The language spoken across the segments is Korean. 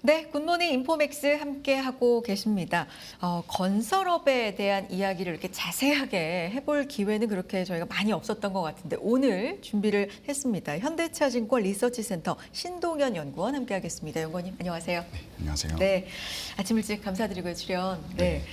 네, 굿모닝 인포맥스 함께 하고 계십니다. 건설업에 대한 이야기를 이렇게 자세하게 해볼 기회는 그렇게 저희가 많이 없었던 것 같은데 오늘 준비를 했습니다. 현대차증권 리서치센터 신동현 연구원 함께하겠습니다. 연구원님 안녕하세요. 네, 안녕하세요. 네, 아침 일찍 감사드리고요 출연. 네. 네.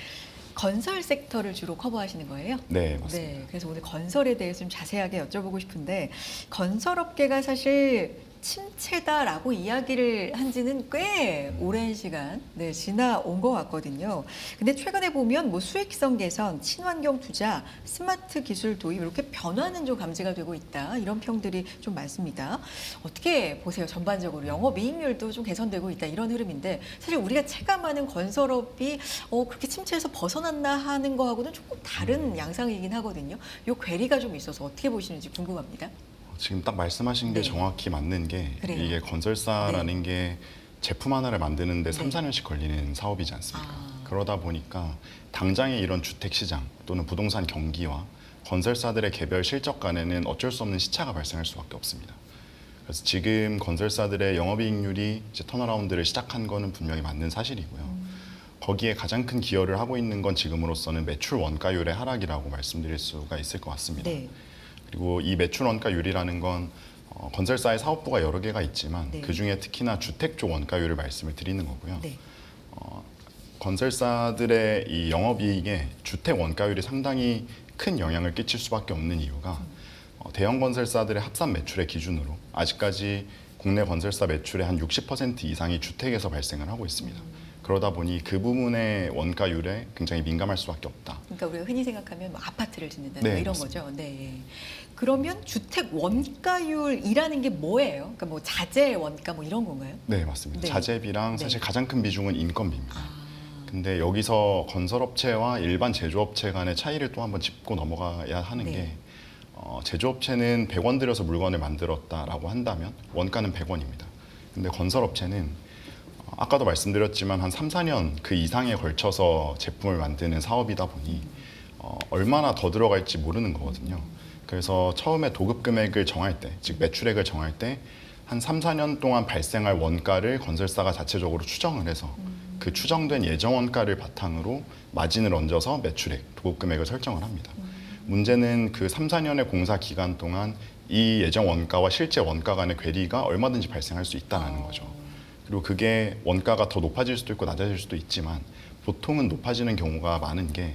건설 섹터를 주로 커버하시는 거예요? 네, 맞습니다. 네, 그래서 오늘 건설에 대해서 좀 자세하게 여쭤보고 싶은데 건설업계가 사실 침체다라고 이야기를 한 지는 꽤 오랜 시간 지나온 것 같거든요. 근데 최근에 보면 뭐 수익성 개선, 친환경 투자, 스마트 기술 도입 이렇게 변화는 좀 감지가 되고 있다. 이런 평들이 좀 많습니다. 어떻게 보세요? 전반적으로 영업이익률도 좀 개선되고 있다. 이런 흐름인데 사실 우리가 체감하는 건설업이 그렇게 침체에서 벗어났나 하는 거하고는 조금 다른 양상이긴 하거든요. 이 괴리가 좀 있어서 어떻게 보시는지 궁금합니다. 지금 딱 말씀하신 게 네. 정확히 맞는 게 그래요? 이게 건설사라는 게 제품 하나를 만드는데 네. 3, 4년씩 걸리는 사업이지 않습니까? 그러다 보니까 당장의 이런 주택 시장 또는 부동산 경기와 건설사들의 개별 실적 간에는 어쩔 수 없는 시차가 발생할 수밖에 없습니다. 그래서 지금 건설사들의 영업이익률이 이제 턴어라운드를 시작한 거는 분명히 맞는 사실이고요. 거기에 가장 큰 기여를 하고 있는 건 지금으로서는 매출 원가율의 하락이라고 말씀드릴 수가 있을 것 같습니다. 네. 그리고 이 매출 원가율이라는 건 건설사의 사업부가 여러 개가 있지만 네. 그중에 특히나 주택 쪽 원가율을 말씀을 드리는 거고요. 네. 건설사들의 이 영업이익에 주택 원가율이 상당히 큰 영향을 끼칠 수밖에 없는 이유가 대형 건설사들의 합산 매출의 기준으로 아직까지 국내 건설사 매출의 한 60% 이상이 주택에서 발생을 하고 있습니다. 그러다 보니 그 부분의 원가율에 굉장히 민감할 수밖에 없다. 그러니까 우리가 흔히 생각하면 뭐 아파트를 짓는다 네, 이런 맞습니다. 거죠. 네. 그러면 주택 원가율이라는 게 뭐예요? 그러니까 뭐 자재 원가 뭐 이런 건가요? 네, 맞습니다. 네. 자재비랑 네. 사실 가장 큰 비중은 인건비입니다. 아, 근데 여기서 건설업체와 일반 제조업체 간의 차이를 또 한번 짚고 넘어가야 하는 네. 게 제조업체는 100원 들여서 물건을 만들었다라고 한다면 원가는 100원입니다. 근데 건설업체는 아까도 말씀드렸지만 한 3, 4년 그 이상에 걸쳐서 제품을 만드는 사업이다 보니 얼마나 더 들어갈지 모르는 거거든요. 그래서 처음에 도급 금액을 정할 때, 즉 매출액을 정할 때 한 3, 4년 동안 발생할 원가를 건설사가 자체적으로 추정을 해서 그 추정된 예정 원가를 바탕으로 마진을 얹어서 매출액, 도급 금액을 설정을 합니다. 문제는 그 3, 4년의 공사 기간 동안 이 예정 원가와 실제 원가 간의 괴리가 얼마든지 발생할 수 있다는 거죠. 그리고 그게 원가가 더 높아질 수도 있고 낮아질 수도 있지만 보통은 높아지는 경우가 많은 게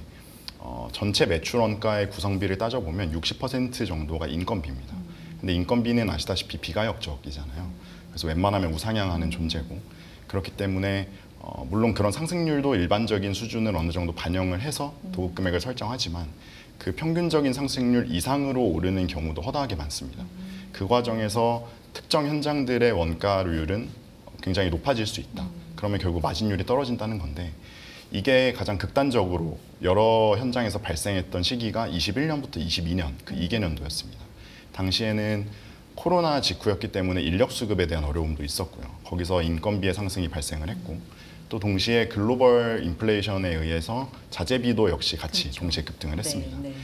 전체 매출 원가의 구성비를 따져보면 60% 정도가 인건비입니다. 근데 인건비는 아시다시피 비가역적이잖아요. 그래서 웬만하면 우상향하는 존재고 그렇기 때문에 물론 그런 상승률도 일반적인 수준을 어느 정도 반영을 해서 도급 금액을 설정하지만 그 평균적인 상승률 이상으로 오르는 경우도 허다하게 많습니다. 그 과정에서 특정 현장들의 원가율은 굉장히 높아질 수 있다. 그러면 결국 마진율이 떨어진다는 건데 이게 가장 극단적으로 여러 현장에서 발생했던 시기가 21년부터 22년 그 2개년도였습니다. 당시에는 코로나 직후였기 때문에 인력 수급에 대한 어려움도 있었고요. 거기서 인건비의 상승이 발생을 했고 또 동시에 글로벌 인플레이션에 의해서 자재비도 역시 같이 그렇죠. 동시에 급등을 했습니다. 네, 네.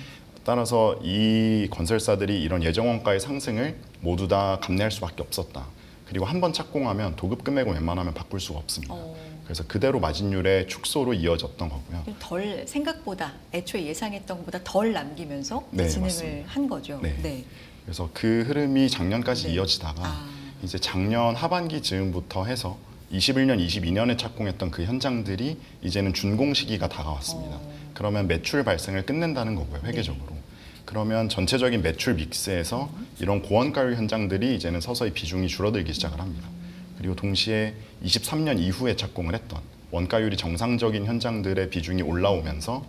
따라서 이 건설사들이 이런 예정 원가의 상승을 모두 다 감내할 수밖에 없었다. 그리고 한 번 착공하면 도급 금액은 웬만하면 바꿀 수가 없습니다. 그래서 그대로 마진율의 축소로 이어졌던 거고요. 덜 생각보다 애초에 예상했던 것보다 덜 남기면서 네, 진행을 맞습니다. 한 거죠. 네. 그래서 그 흐름이 작년까지 네. 이어지다가 이제 작년 하반기 즈음부터 해서 21년, 22년에 착공했던 그 현장들이 이제는 준공 시기가 다가왔습니다. 그러면 매출 발생을 끝낸다는 거고요, 회계적으로. 그러면 전체적인 매출 믹스에서 이런 고원가율 현장들이 이제는 서서히 비중이 줄어들기 시작을 합니다. 그리고 동시에 23년 이후에 착공을 했던 원가율이 정상적인 현장들의 비중이 올라오면서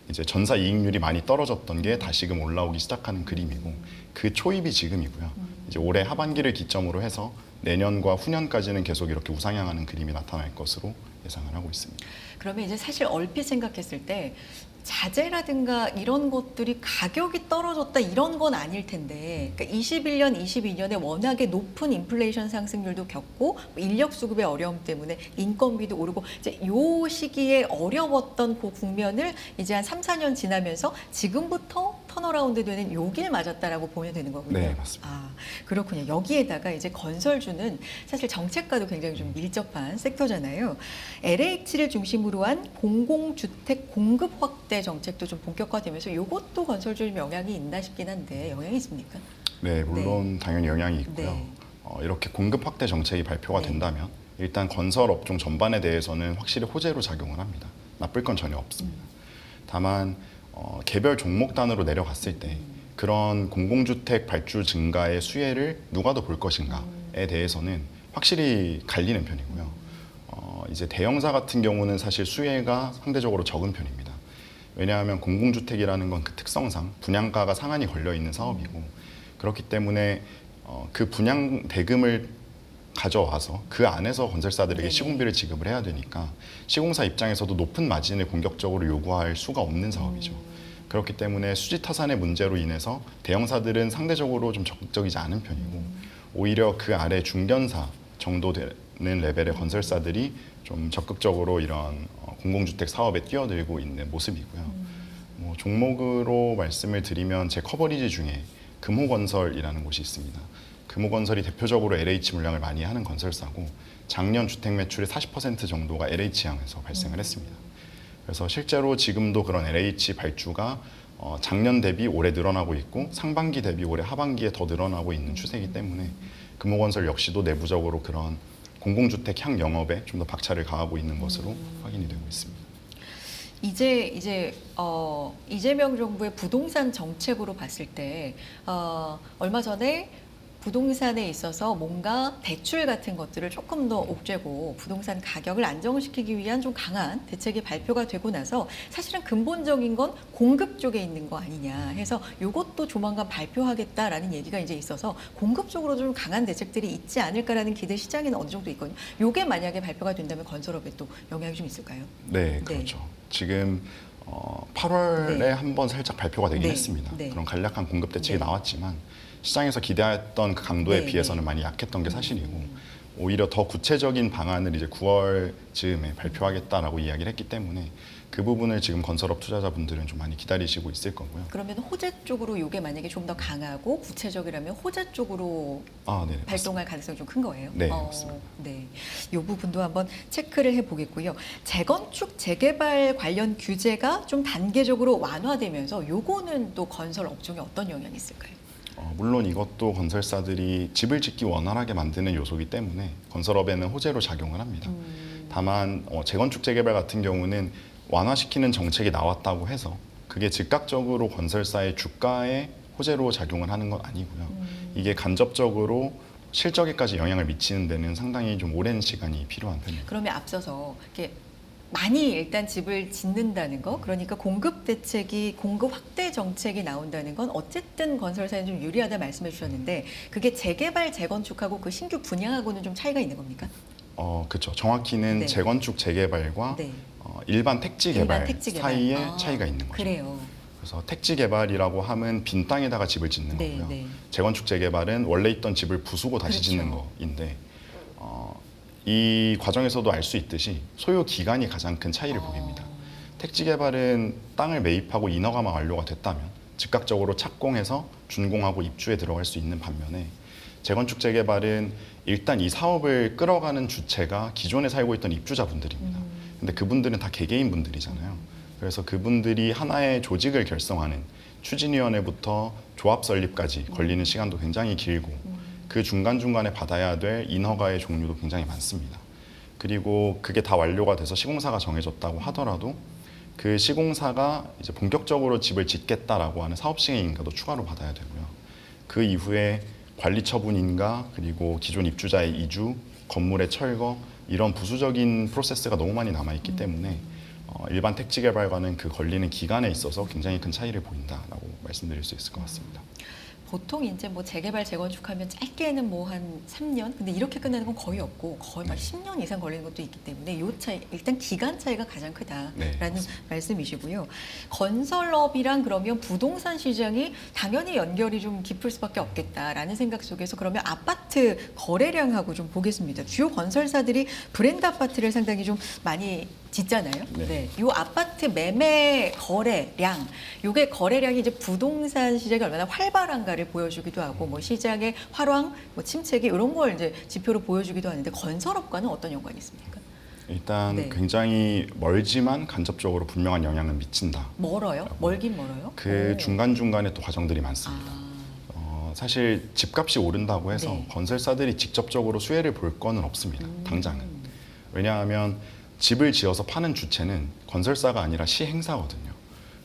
이제 전사 이익률이 많이 떨어졌던 게 다시금 올라오기 시작하는 그림이고 그 초입이 지금이고요. 이제 올해 하반기를 기점으로 해서 내년과 후년까지는 계속 이렇게 우상향하는 그림이 나타날 것으로 예상을 하고 있습니다. 그러면 이제 사실 얼핏 생각했을 때 자재라든가 이런 것들이 가격이 떨어졌다 이런 건 아닐 텐데 그러니까 21년, 22년에 워낙에 높은 인플레이션 상승률도 겪고 인력 수급의 어려움 때문에 인건비도 오르고 이제 요 시기에 어려웠던 그 국면을 이제 한 3, 4년 지나면서 지금부터 턴어라운드 되는 요길 맞았다라고 보면 되는 거군요. 네, 맞습니다. 아, 그렇군요. 여기에다가 이제 건설주는 사실 정책과도 굉장히 좀 밀접한 섹터잖아요. LH를 중심으로 한 공공주택 공급 확대 정책도 좀 본격화되면서 이것도 건설주에 좀 영향이 있나 싶긴 한데 영향이 있습니까? 네, 물론 당연히 영향이 있고요. 네. 이렇게 공급 확대 정책이 발표가 네. 된다면 일단 건설 업종 전반에 대해서는 확실히 호재로 작용을 합니다. 나쁠 건 전혀 없습니다. 다만 개별 종목 단으로 내려갔을 때 그런 공공주택 발주 증가의 수혜를 누가 더 볼 것인가에 대해서는 확실히 갈리는 편이고요. 이제 대형사 같은 경우는 사실 수혜가 상대적으로 적은 편입니다. 왜냐하면 공공주택이라는 건 그 특성상 분양가가 상한이 걸려 있는 사업이고 그렇기 때문에 그 분양 대금을 가져와서 그 안에서 건설사들에게 네네. 시공비를 지급을 해야 되니까 시공사 입장에서도 높은 마진을 공격적으로 요구할 수가 없는 사업이죠. 그렇기 때문에 수지 타산의 문제로 인해서 대형사들은 상대적으로 좀 적극적이지 않은 편이고 오히려 그 아래 중견사 정도 되는 레벨의 건설사들이 좀 적극적으로 이런 공공주택 사업에 뛰어들고 있는 모습이고요. 뭐 종목으로 말씀을 드리면 제 커버리지 중에 금호건설이라는 곳이 있습니다. 금호건설이 대표적으로 LH 물량을 많이 하는 건설사고 작년 주택 매출의 40% 정도가 LH향에서 발생을 했습니다. 그래서 실제로 지금도 그런 LH 발주가 작년 대비 올해 늘어나고 있고 상반기 대비 올해 하반기에 더 늘어나고 있는 추세이기 때문에 금호건설 역시도 내부적으로 그런 공공주택 향 영업에 좀 더 박차를 가하고 있는 것으로 확인이 되고 있습니다. 이제 이재명 정부의 부동산 정책으로 봤을 때 얼마 전에 부동산에 있어서 뭔가 대출 같은 것들을 조금 더 옥죄고 부동산 가격을 안정시키기 위한 좀 강한 대책이 발표가 되고 나서 사실은 근본적인 건 공급 쪽에 있는 거 아니냐 해서 이것도 조만간 발표하겠다라는 얘기가 이제 있어서 공급 쪽으로 좀 강한 대책들이 있지 않을까라는 기대 시장에는 어느 정도 있거든요. 이게 만약에 발표가 된다면 건설업에 또 영향이 좀 있을까요? 네, 그렇죠. 지금 8월에 네. 한번 살짝 발표가 되긴 네. 했습니다. 네. 그런 간략한 공급 대책이 네. 나왔지만 시장에서 기대했던 그 강도에 네, 비해서는 많이 약했던 게 사실이고 오히려 더 구체적인 방안을 이제 9월 즈음에 발표하겠다라고 이야기를 했기 때문에 그 부분을 지금 건설업 투자자분들은 좀 많이 기다리시고 있을 거고요. 그러면 호재 쪽으로 이게 만약에 좀 더 강하고 구체적이라면 호재 쪽으로 네, 발동할 가능성이 좀 큰 거예요. 네, 맞습니다. 네, 이 부분도 한번 체크를 해보겠고요. 재건축 재개발 관련 규제가 좀 단계적으로 완화되면서 요거는 또 건설 업종에 어떤 영향이 있을까요? 물론 이것도 건설사들이 집을 짓기 원활하게 만드는 요소이기 때문에 건설업에는 호재로 작용을 합니다. 다만 재건축 재개발 같은 경우는 완화시키는 정책이 나왔다고 해서 그게 즉각적으로 건설사의 주가에 호재로 작용을 하는 건 아니고요. 이게 간접적으로 실적에까지 영향을 미치는 데는 상당히 좀 오랜 시간이 필요한 편입니다. 그러면 앞서서 이렇게 많이 일단 집을 짓는다는 거, 그러니까 공급 대책이 공급 확대 정책이 나온다는 건 어쨌든 건설사에 좀 유리하다 말씀해 주셨는데 그게 재개발 재건축하고 그 신규 분양하고는 좀 차이가 있는 겁니까? 그렇죠. 정확히는 네. 재건축 재개발과 네. 일반 택지 개발 일반 택지 개발. 사이에 차이가 있는 거죠. 그래요. 그래서 택지 개발이라고 하면 빈 땅에다가 집을 짓는 네, 거고요. 네. 재건축 재개발은 원래 있던 집을 부수고 다시 그렇죠. 짓는 거인데 이 과정에서도 알 수 있듯이 소요 기간이 가장 큰 차이를 보입니다. 택지 개발은 땅을 매입하고 인허가만 완료가 됐다면 즉각적으로 착공해서 준공하고 입주에 들어갈 수 있는 반면에 재건축 재개발은 일단 이 사업을 끌어가는 주체가 기존에 살고 있던 입주자분들입니다. 근데 그분들은 다 개개인 분들이잖아요. 그래서 그분들이 하나의 조직을 결성하는 추진위원회부터 조합 설립까지 걸리는 시간도 굉장히 길고 그 중간중간에 받아야 될 인허가의 종류도 굉장히 많습니다. 그리고 그게 다 완료가 돼서 시공사가 정해졌다고 하더라도 그 시공사가 이제 본격적으로 집을 짓겠다라고 하는 사업 시행 인가도 추가로 받아야 되고요. 그 이후에 관리 처분 인가 그리고 기존 입주자의 이주, 건물의 철거 이런 부수적인 프로세스가 너무 많이 남아 있기 때문에 일반 택지 개발과는 그 걸리는 기간에 있어서 굉장히 큰 차이를 보인다라고 말씀드릴 수 있을 것 같습니다. 보통 이제 뭐 재개발 재건축하면 짧게는 뭐 한 3년, 근데 이렇게 끝나는 건 거의 없고 거의 막 10년 이상 걸리는 것도 있기 때문에 요 차이, 일단 기간 차이가 가장 크다라는 네, 맞습니다. 말씀이시고요. 건설업이랑 그러면 부동산 시장이 당연히 연결이 좀 깊을 수밖에 없겠다라는 생각 속에서 그러면 아파트 거래량하고 좀 보겠습니다. 주요 건설사들이 브랜드 아파트를 상당히 좀 많이 짓잖아요. 네. 네. 요 아파트 매매 거래량, 요게 거래량이 이제 부동산 시장이 얼마나 활발한가를 보여주기도 하고, 뭐 시장의 활황, 뭐 침체기 이런 걸 이제 지표로 보여주기도 하는데 건설업과는 어떤 연관이 있습니까? 일단 네. 굉장히 멀지만 간접적으로 분명한 영향을 미친다. 멀어요? 멀긴 멀어요? 그 오. 중간중간에 또 과정들이 많습니다. 사실 집값이 오른다고 해서 네. 건설사들이 직접적으로 수혜를 볼 거는 없습니다. 당장은. 왜냐하면 집을 지어서 파는 주체는 건설사가 아니라 시행사거든요.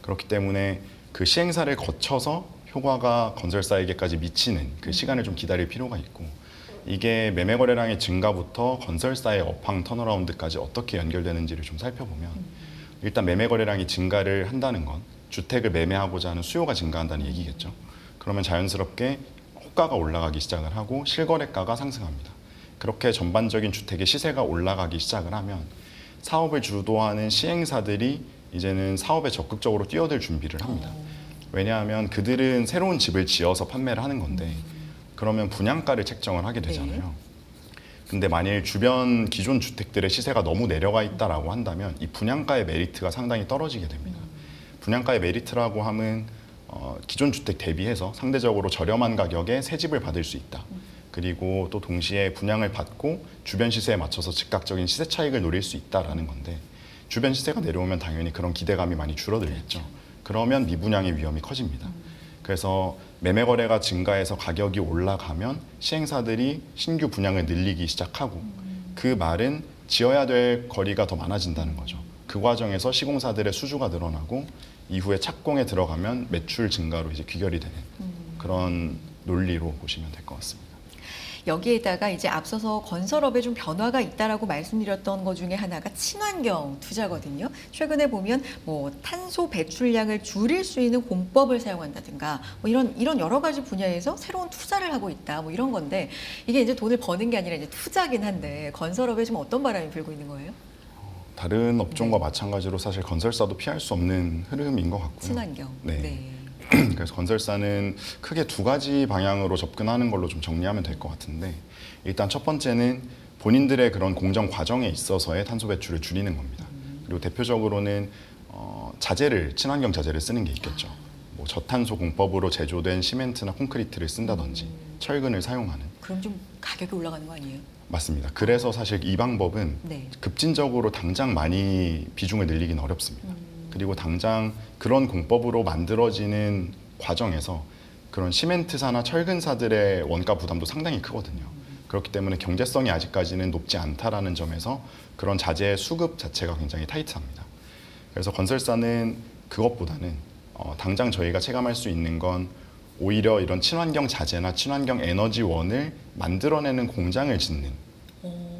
그렇기 때문에 그 시행사를 거쳐서 효과가 건설사에게까지 미치는 그 시간을 좀 기다릴 필요가 있고, 이게 매매 거래량의 증가부터 건설사의 업황 턴어라운드까지 어떻게 연결되는지를 좀 살펴보면, 일단 매매 거래량이 증가를 한다는 건 주택을 매매하고자 하는 수요가 증가한다는 얘기겠죠. 그러면 자연스럽게 호가가 올라가기 시작을 하고 실거래가가 상승합니다. 그렇게 전반적인 주택의 시세가 올라가기 시작을 하면 사업을 주도하는 시행사들이 이제는 사업에 적극적으로 뛰어들 준비를 합니다. 왜냐하면 그들은 새로운 집을 지어서 판매를 하는 건데, 그러면 분양가를 책정을 하게 되잖아요. 근데 만일 주변 기존 주택들의 시세가 너무 내려가 있다라고 한다면 이 분양가의 메리트가 상당히 떨어지게 됩니다. 분양가의 메리트라고 하면 기존 주택 대비해서 상대적으로 저렴한 가격에 새 집을 받을 수 있다. 그리고 또 동시에 분양을 받고 주변 시세에 맞춰서 즉각적인 시세 차익을 노릴 수 있다라는 건데, 주변 시세가 내려오면 당연히 그런 기대감이 많이 줄어들겠죠. 그러면 미분양의 위험이 커집니다. 그래서 매매 거래가 증가해서 가격이 올라가면 시행사들이 신규 분양을 늘리기 시작하고, 그 말은 지어야 될 거리가 더 많아진다는 거죠. 그 과정에서 시공사들의 수주가 늘어나고 이후에 착공에 들어가면 매출 증가로 이제 귀결이 되는 그런 논리로 보시면 될 것 같습니다. 여기에다가 이제 앞서서 건설업에 좀 변화가 있다라고 말씀드렸던 것 중에 하나가 친환경 투자거든요. 최근에 보면 뭐 탄소 배출량을 줄일 수 있는 공법을 사용한다든가 뭐 이런 여러 가지 분야에서 새로운 투자를 하고 있다. 뭐 이런 건데, 이게 이제 돈을 버는 게 아니라 이제 투자긴 한데 건설업에 좀 어떤 바람이 불고 있는 거예요? 다른 업종과 마찬가지로 사실 건설사도 피할 수 없는 흐름인 것 같고요. 친환경. 네. 그래서 건설사는 크게 두 가지 방향으로 접근하는 걸로 좀 정리하면 될 것 같은데, 일단 첫 번째는 본인들의 그런 공정 과정에 있어서의 탄소 배출을 줄이는 겁니다. 그리고 대표적으로는 친환경 자재를 쓰는 게 있겠죠. 뭐 저탄소 공법으로 제조된 시멘트나 콘크리트를 쓴다든지 철근을 사용하는. 그럼 좀 가격이 올라가는 거 아니에요? 맞습니다. 그래서 사실 이 방법은 네. 급진적으로 당장 많이 비중을 늘리기는 어렵습니다. 그리고 당장 그런 공법으로 만들어지는 과정에서 그런 시멘트사나 철근사들의 원가 부담도 상당히 크거든요. 그렇기 때문에 경제성이 아직까지는 높지 않다라는 점에서 그런 자재의 수급 자체가 굉장히 타이트합니다. 그래서 건설사는 그것보다는 당장 저희가 체감할 수 있는 건 오히려 이런 친환경 자재나 친환경 에너지원을 만들어내는 공장을 짓는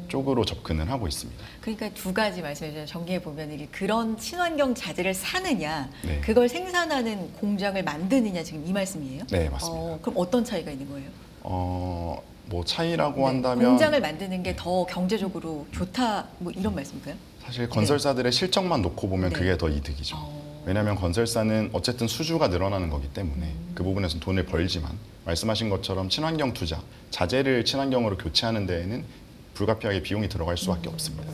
쪽으로 접근을 하고 있습니다. 그러니까 두 가지 말씀해 주셔서 정리해 보면, 이게 그런 친환경 자재를 사느냐, 네. 그걸 생산하는 공장을 만드느냐, 지금 이 말씀이에요? 네, 맞습니다. 그럼 어떤 차이가 있는 거예요? 뭐 차이라고 네, 한다면 공장을 만드는 게 더 경제적으로 좋다, 뭐 이런 말씀인가요? 사실 건설사들의 실적만 놓고 보면 네. 그게 더 이득이죠. 왜냐하면 건설사는 어쨌든 수주가 늘어나는 거기 때문에 그 부분에서 돈을 벌지만, 말씀하신 것처럼 친환경 투자, 자재를 친환경으로 교체하는 데에는 불가피하게 비용이 들어갈 수밖에 없습니다.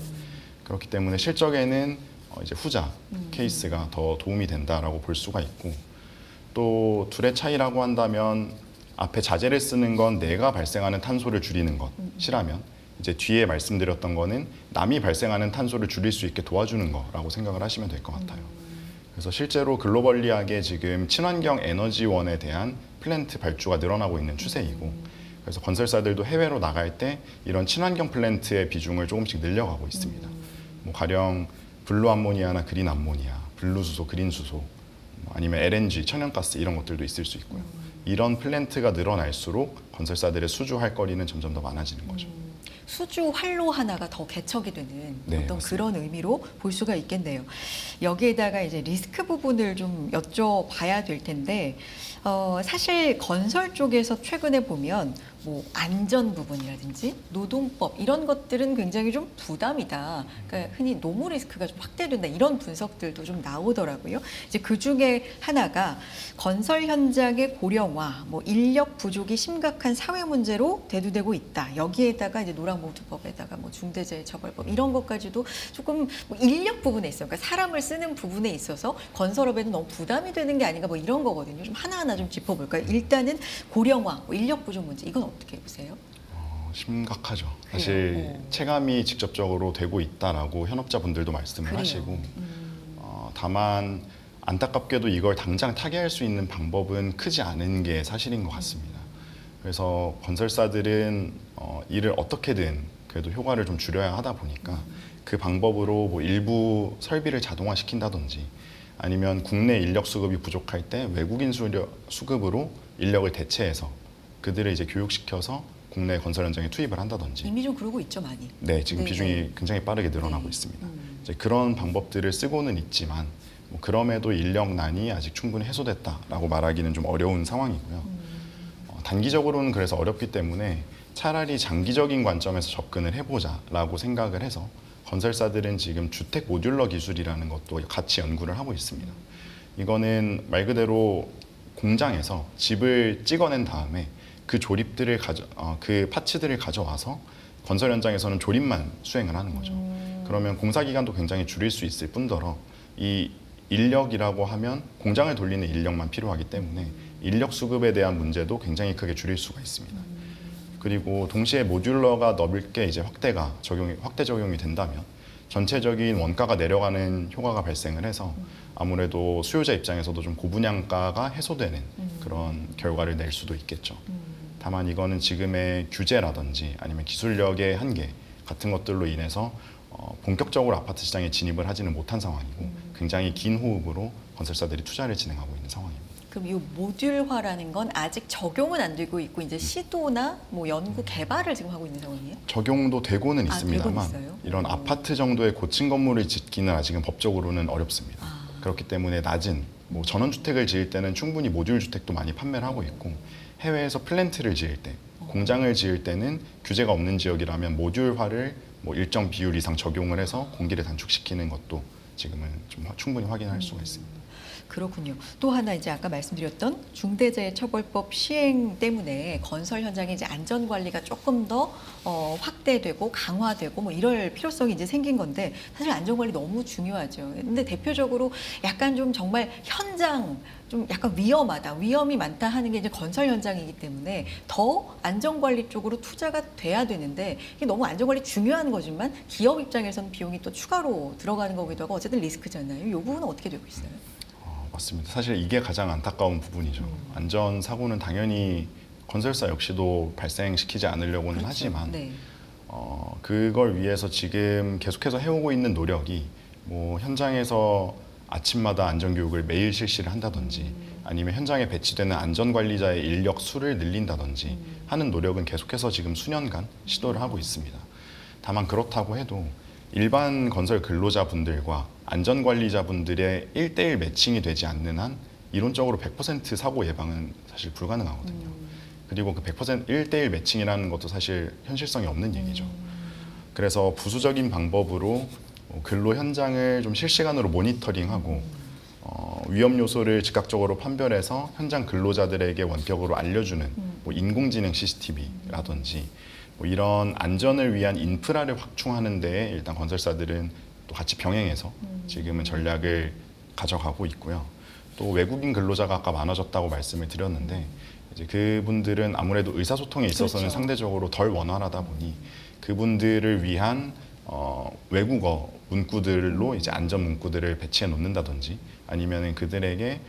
그렇기 때문에 실적에는 이제 후자 케이스가 더 도움이 된다라고 볼 수가 있고, 또 둘의 차이라고 한다면 앞에 자재를 쓰는 건 내가 발생하는 탄소를 줄이는 것이라면, 이제 뒤에 말씀드렸던 거는 남이 발생하는 탄소를 줄일 수 있게 도와주는 거라고 생각을 하시면 될 것 같아요. 그래서 실제로 글로벌리하게 지금 친환경 에너지원에 대한 플랜트 발주가 늘어나고 있는 추세이고, 그래서 건설사들도 해외로 나갈 때 이런 친환경 플랜트의 비중을 조금씩 늘려가고 있습니다. 뭐 가령 블루 암모니아나 그린 암모니아, 블루 수소, 그린 수소, 아니면 LNG, 천연가스 이런 것들도 있을 수 있고요. 이런 플랜트가 늘어날수록 건설사들의 수주할 거리는 점점 더 많아지는 거죠. 수주 활로 하나가 더 개척이 되는 네, 어떤 맞습니다. 그런 의미로 볼 수가 있겠네요. 여기에다가 이제 리스크 부분을 좀 여쭤봐야 될 텐데, 사실 건설 쪽에서 최근에 보면 뭐 안전 부분이라든지 노동법 이런 것들은 굉장히 좀 부담이다. 그러니까 흔히 노무 리스크가 좀 확대된다 이런 분석들도 좀 나오더라고요. 이제 그 중에 하나가 건설 현장의 고령화, 뭐 인력 부족이 심각한 사회 문제로 대두되고 있다. 여기에다가 이제 노란봉투법에다가 뭐 중대재해처벌법 이런 것까지도 조금 뭐 인력 부분에 있어요. 그러니까 사람을 쓰는 부분에 있어서 건설업에는 너무 부담이 되는 게 아닌가 뭐 이런 거거든요. 좀 하나하나 좀 짚어볼까요? 일단은 고령화, 뭐 인력 부족 문제 이건 어떻게 보세요? 심각하죠. 사실 그래요. 체감이 직접적으로 되고 있다라고 현업자분들도 말씀을 그래요. 하시고 다만 안타깝게도 이걸 당장 타개할 수 있는 방법은 크지 않은 게 사실인 것 같습니다. 그래서 건설사들은 일을 어떻게든 그래도 효과를 좀 줄여야 하다 보니까 그 방법으로 뭐 일부 설비를 자동화시킨다든지 아니면 국내 인력 수급이 부족할 때 외국인 수급으로 인력을 대체해서 그들을 이제 교육시켜서 국내 건설 현장에 투입을 한다든지. 이미 좀 그러고 있죠, 많이. 네, 지금 네, 비중이 네. 굉장히 빠르게 늘어나고 네. 있습니다. 이제 그런 방법들을 쓰고는 있지만 뭐 그럼에도 인력난이 아직 충분히 해소됐다라고 말하기는 좀 어려운 상황이고요. 단기적으로는 그래서 어렵기 때문에 차라리 장기적인 관점에서 접근을 해보자라고 생각을 해서 건설사들은 지금 주택 모듈러 기술이라는 것도 같이 연구를 하고 있습니다. 이거는 말 그대로 공장에서 집을 찍어낸 다음에 그 조립들을 그 파츠들을 가져와서 건설 현장에서는 조립만 수행을 하는 거죠. 그러면 공사 기간도 굉장히 줄일 수 있을 뿐더러 이 인력이라고 하면 공장을 돌리는 인력만 필요하기 때문에 인력 수급에 대한 문제도 굉장히 크게 줄일 수가 있습니다. 그리고 동시에 모듈러가 넓게 이제 확대 적용이 된다면 전체적인 원가가 내려가는 효과가 발생을 해서 아무래도 수요자 입장에서도 좀 고분양가가 해소되는 그런 결과를 낼 수도 있겠죠. 다만 이거는 지금의 규제라든지 아니면 기술력의 한계 같은 것들로 인해서 본격적으로 아파트 시장에 진입을 하지는 못한 상황이고 굉장히 긴 호흡으로 건설사들이 투자를 진행하고 있는 상황입니다. 그럼 이 모듈화라는 건 아직 적용은 안 되고 있고 이제 시도나 뭐 연구 개발을 지금 하고 있는 상황이에요? 적용도 되고는 있습니다만 되고는 있어요? 이런 아파트 정도의 고층 건물을 짓기는 아직은 법적으로는 어렵습니다. 그렇기 때문에 낮은 뭐 전원주택을 지을 때는 충분히 모듈 주택도 많이 판매를 하고 있고 해외에서 플랜트를 지을 때 공장을 지을 때는 규제가 없는 지역이라면 모듈화를 뭐 일정 비율 이상 적용을 해서 공기를 단축시키는 것도 지금은 좀 충분히 확인할 수가 있습니다. 그렇군요. 또 하나 이제 아까 말씀드렸던 중대재해처벌법 시행 때문에 건설 현장의 이제 안전 관리가 조금 더 확대되고 강화되고 뭐 이럴 필요성이 이제 생긴 건데 사실 안전 관리 너무 중요하죠. 근데 대표적으로 약간 좀 정말 현장 좀 약간 위험이 많다 하는 게 이제 건설 현장이기 때문에 더 안전 관리 쪽으로 투자가 돼야 되는데 이게 너무 안전 관리 중요한 거지만 기업 입장에서는 비용이 또 추가로 들어가는 거기도 하고 어쨌든 리스크잖아요. 이 부분은 어떻게 되고 있어요? 맞습니다. 사실 이게 가장 안타까운 부분이죠. 안전 사고는 당연히 건설사 역시도 발생시키지 않으려고는 그렇죠. 하지만 네. 그걸 위해서 지금 계속해서 해오고 있는 노력이 뭐 현장에서 아침마다 안전교육을 매일 실시를 한다든지 아니면 현장에 배치되는 안전관리자의 인력 수를 늘린다든지 하는 노력은 계속해서 지금 수년간 시도를 하고 있습니다. 다만 그렇다고 해도 일반 건설 근로자분들과 안전관리자분들의 1대1 매칭이 되지 않는 한 이론적으로 100% 사고 예방은 사실 불가능하거든요. 그리고 그 100% 1대1 매칭이라는 것도 사실 현실성이 없는 얘기죠. 그래서 부수적인 방법으로 근로 현장을 좀 실시간으로 모니터링하고 위험 요소를 즉각적으로 판별해서 현장 근로자들에게 원격으로 알려주는 뭐 인공지능 CCTV라든지 뭐 이런 안전을 위한 인프라를 확충하는 데에 일단 건설사들은 또 같이 병행해서 지금은 전략을 가져가고 있고요. 또 외국인 근로자가 아까 많아졌다고 말씀을 드렸는데 이제 그분들은 아무래도 의사소통에 있어서는 그렇죠. 상대적으로 덜 원활하다 보니 그분들을 위한 외국어 문구들로 이제 안전 문구들을 배치해 놓는다든지 아니면 그들에게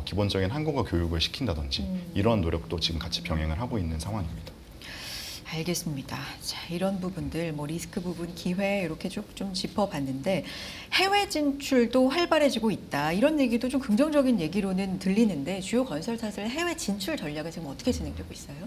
기본적인 한국어 교육을 시킨다든지 이런 노력도 지금 같이 병행을 하고 있는 상황입니다. 알겠습니다. 자, 이런 부분들, 뭐 리스크 부분, 기회 이렇게 좀 짚어봤는데 해외 진출도 활발해지고 있다. 이런 얘기도 좀 긍정적인 얘기로는 들리는데 주요 건설사들 해외 진출 전략은 지금 어떻게 진행되고 있어요?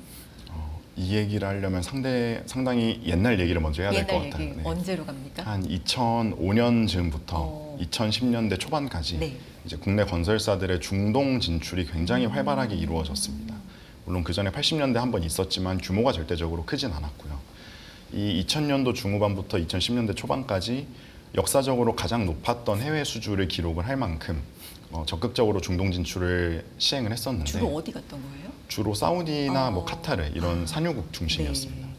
이 얘기를 하려면 상당히 옛날 얘기를 먼저 해야 될 것 옛날 같아요. 얘기 언제로 갑니까? 한 2005년쯤부터 2010년대 초반까지 네. 이제 국내 건설사들의 중동 진출이 굉장히 활발하게 이루어졌습니다. 물론 그 전에 80년대 한 번 있었지만 규모가 절대적으로 크진 않았고요. 이 2000년도 중후반부터 2010년대 초반까지 역사적으로 가장 높았던 해외 수주를 기록을 할 만큼 적극적으로 중동 진출을 시행을 했었는데 주로 어디 갔던 거예요? 주로 사우디나 뭐 아. 카타르 이런 산유국 중심이었습니다. 네.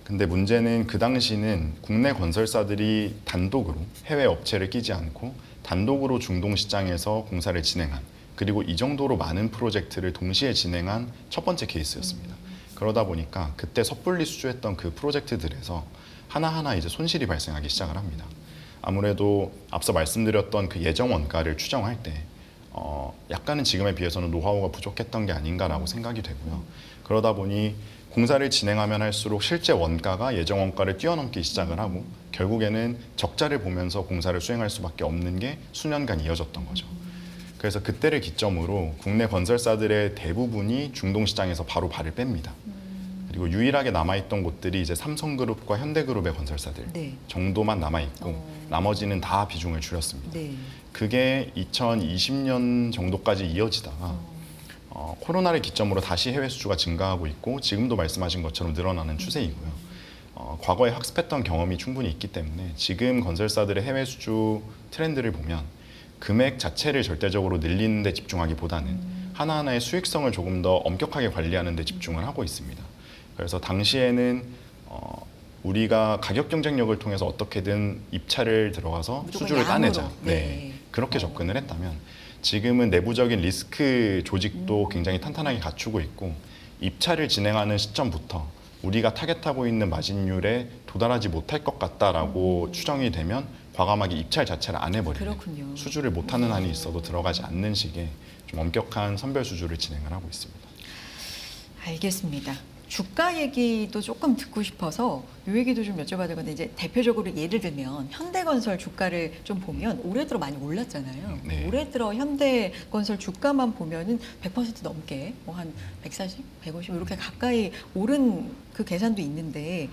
근데 문제는 그 당시는 국내 건설사들이 단독으로 해외 업체를 끼지 않고 단독으로 중동 시장에서 공사를 진행한, 그리고 이 정도로 많은 프로젝트를 동시에 진행한 첫 번째 케이스였습니다. 그러다 보니까 그때 섣불리 수주했던 그 프로젝트들에서 하나하나 이제 손실이 발생하기 시작을 합니다. 아무래도 앞서 말씀드렸던 그 예정 원가를 추정할 때 약간은 지금에 비해서는 노하우가 부족했던 게 아닌가라고 생각이 되고요. 그러다 보니 공사를 진행하면 할수록 실제 원가가 예정 원가를 뛰어넘기 시작을 하고 결국에는 적자를 보면서 공사를 수행할 수밖에 없는 게 수년간 이어졌던 거죠. 그래서 그때를 기점으로 국내 건설사들의 대부분이 중동 시장에서 바로 발을 뺍니다. 그리고 유일하게 남아있던 곳들이 이제 삼성그룹과 현대그룹의 건설사들 네. 정도만 남아있고 나머지는 다 비중을 줄였습니다. 네. 그게 2020년 정도까지 이어지다가 코로나를 기점으로 다시 해외 수주가 증가하고 있고 지금도 말씀하신 것처럼 늘어나는 추세이고요. 과거에 학습했던 경험이 충분히 있기 때문에 지금 건설사들의 해외 수주 트렌드를 보면 금액 자체를 절대적으로 늘리는 데 집중하기보다는 하나하나의 수익성을 조금 더 엄격하게 관리하는 데 집중을 하고 있습니다. 그래서 당시에는 우리가 가격 경쟁력을 통해서 어떻게든 입찰을 들어가서 무조건 수주를 양으로. 따내자. 네. 그렇게 접근을 했다면 지금은 내부적인 리스크 조직도 굉장히 탄탄하게 갖추고 있고 입찰을 진행하는 시점부터 우리가 타겟하고 있는 마진율에 도달하지 못할 것 같다라고 추정이 되면 과감하게 입찰 자체를 안 해버리는, 그렇군요. 수주를 못하는 한이 있어도 들어가지 않는 식의 좀 엄격한 선별 수주를 진행을 하고 있습니다. 알겠습니다. 주가 얘기도 조금 듣고 싶어서 이 얘기도 좀 여쭤봐도 건데 이제 대표적으로 예를 들면 현대건설 주가를 좀 보면 올해 들어 많이 올랐잖아요. 네. 올해 들어 현대건설 주가만 보면은 100% 넘게 뭐 한 140, 150 이렇게 가까이 오른 그 계산도 있는데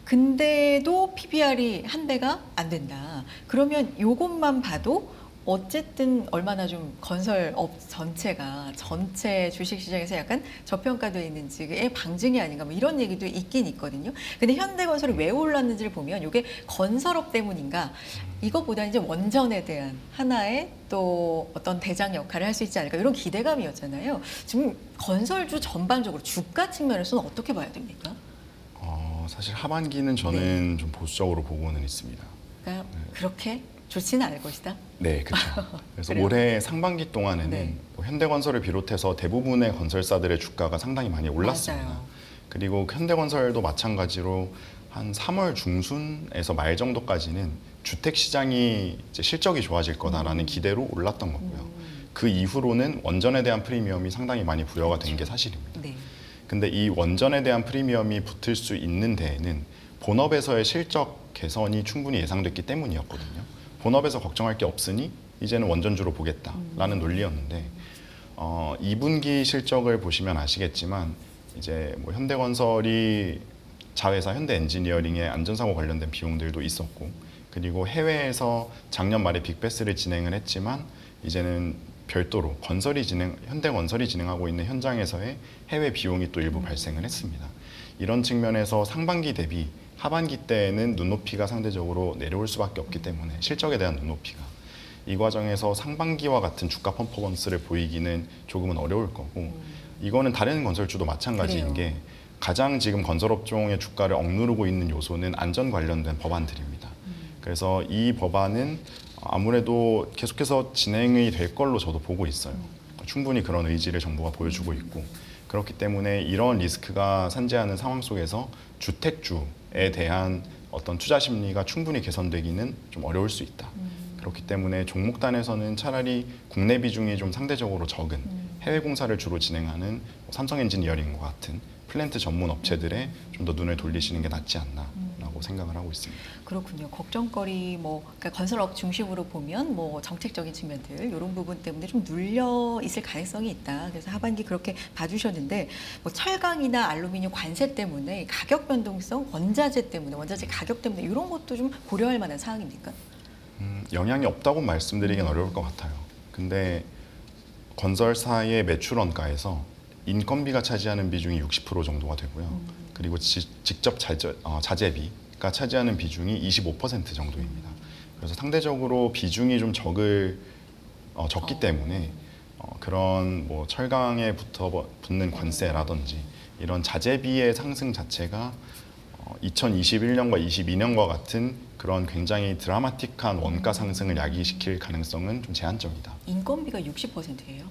근데도 PBR이 한 배가 안 된다. 그러면 이것만 봐도 어쨌든 얼마나 좀 건설업 전체가 전체 주식시장에서 약간 저평가되어 있는지의 방증이 아닌가 뭐 이런 얘기도 있긴 있거든요. 근데 현대건설이 왜 올랐는지를 보면 이게 건설업 때문인가 이것보다 이제 원전에 대한 하나의 또 어떤 대장 역할을 할 수 있지 않을까 이런 기대감이었잖아요. 지금 건설주 전반적으로 주가 측면에서는 어떻게 봐야 됩니까? 사실 하반기는 저는 좀 보수적으로 보고는 있습니다. 그러니까 그렇게 좋지는 않을 것이다. 네, 그렇죠. 그래서 그래요? 올해 상반기 동안에는 네. 뭐 현대건설을 비롯해서 대부분의 건설사들의 주가가 상당히 많이 올랐습니다. 맞아요. 그리고 현대건설도 마찬가지로 한 3월 중순에서 말 정도까지는 주택 시장이 이제 실적이 좋아질 거다라는 기대로 올랐던 거고요. 그 이후로는 원전에 대한 프리미엄이 상당히 많이 부여가 된 게 사실입니다. 네. 근데 이 원전에 대한 프리미엄이 붙을 수 있는 데에는 본업에서의 실적 개선이 충분히 예상됐기 때문이었거든요. 본업에서 걱정할 게 없으니 이제는 원전주로 보겠다라는 논리였는데 2분기 실적을 보시면 아시겠지만 이제 뭐 현대건설이 자회사 현대엔지니어링의 안전사고 관련된 비용들도 있었고 그리고 해외에서 작년 말에 빅베스를 진행을 했지만 이제는 별도로 현대건설이 진행하고 있는 현장에서의 해외 비용이 또 일부 발생을 했습니다. 이런 측면에서 상반기 대비 하반기 때에는 눈높이가 상대적으로 내려올 수밖에 없기 때문에 실적에 대한 눈높이가 이 과정에서 상반기와 같은 주가 퍼포먼스를 보이기는 조금은 어려울 거고 이거는 다른 건설주도 마찬가지인 그래요. 게 가장 지금 건설업종의 주가를 억누르고 있는 요소는 안전 관련된 법안들입니다. 그래서 이 법안은 아무래도 계속해서 진행이 될 걸로 저도 보고 있어요. 충분히 그런 의지를 정부가 보여주고 있고 그렇기 때문에 이런 리스크가 산재하는 상황 속에서 주택주에 대한 어떤 투자 심리가 충분히 개선되기는 좀 어려울 수 있다. 그렇기 때문에 종목단에서는 차라리 국내 비중이 좀 상대적으로 적은 해외 공사를 주로 진행하는 삼성 엔지니어링과 같은 플랜트 전문 업체들에 좀 더 눈을 돌리시는 게 낫지 않나라고 생각을 하고 있습니다. 그렇군요. 걱정거리 그러니까 건설업 중심으로 보면 정책적인 측면들 이런 부분 때문에 좀 눌려 있을 가능성이 있다. 그래서 하반기 그렇게 봐주셨는데 철강이나 알루미늄 관세 때문에 가격 변동성, 원자재 가격 때문에 이런 것도 좀 고려할 만한 사항입니까? 영향이 없다고 말씀드리긴 어려울 것 같아요. 근데 건설사의 매출 원가에서 인건비가 차지하는 비중이 60% 정도가 되고요. 그리고 직접 자재비가 차지하는 비중이 25% 정도입니다. 그래서 상대적으로 비중이 좀 적기 때문에 그런 뭐 철강에 붙는 관세라든지 이런 자재비의 상승 자체가 2021년과 22년과 같은 그런 굉장히 드라마틱한 원가 상승을 야기시킬 가능성은 좀 제한적이다. 인건비가 60%예요?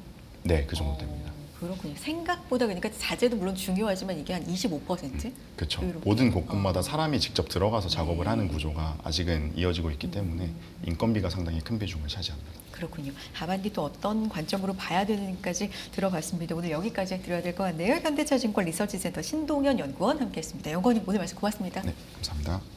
네, 그 정도 됩니다. 그렇군요. 생각보다 그러니까 자재도 물론 중요하지만 이게 한 25%? 그렇죠. 이렇게. 모든 곳곳마다 사람이 직접 들어가서 작업을 하는 구조가 아직은 이어지고 있기 때문에 인건비가 상당히 큰 비중을 차지합니다. 그렇군요. 하반기 또 어떤 관점으로 봐야 되는지까지 들어봤습니다. 오늘 여기까지 들어야 될 것 같네요. 현대차증권 리서치센터 신동현 연구원 함께했습니다. 연구원님 오늘 말씀 고맙습니다. 네, 감사합니다.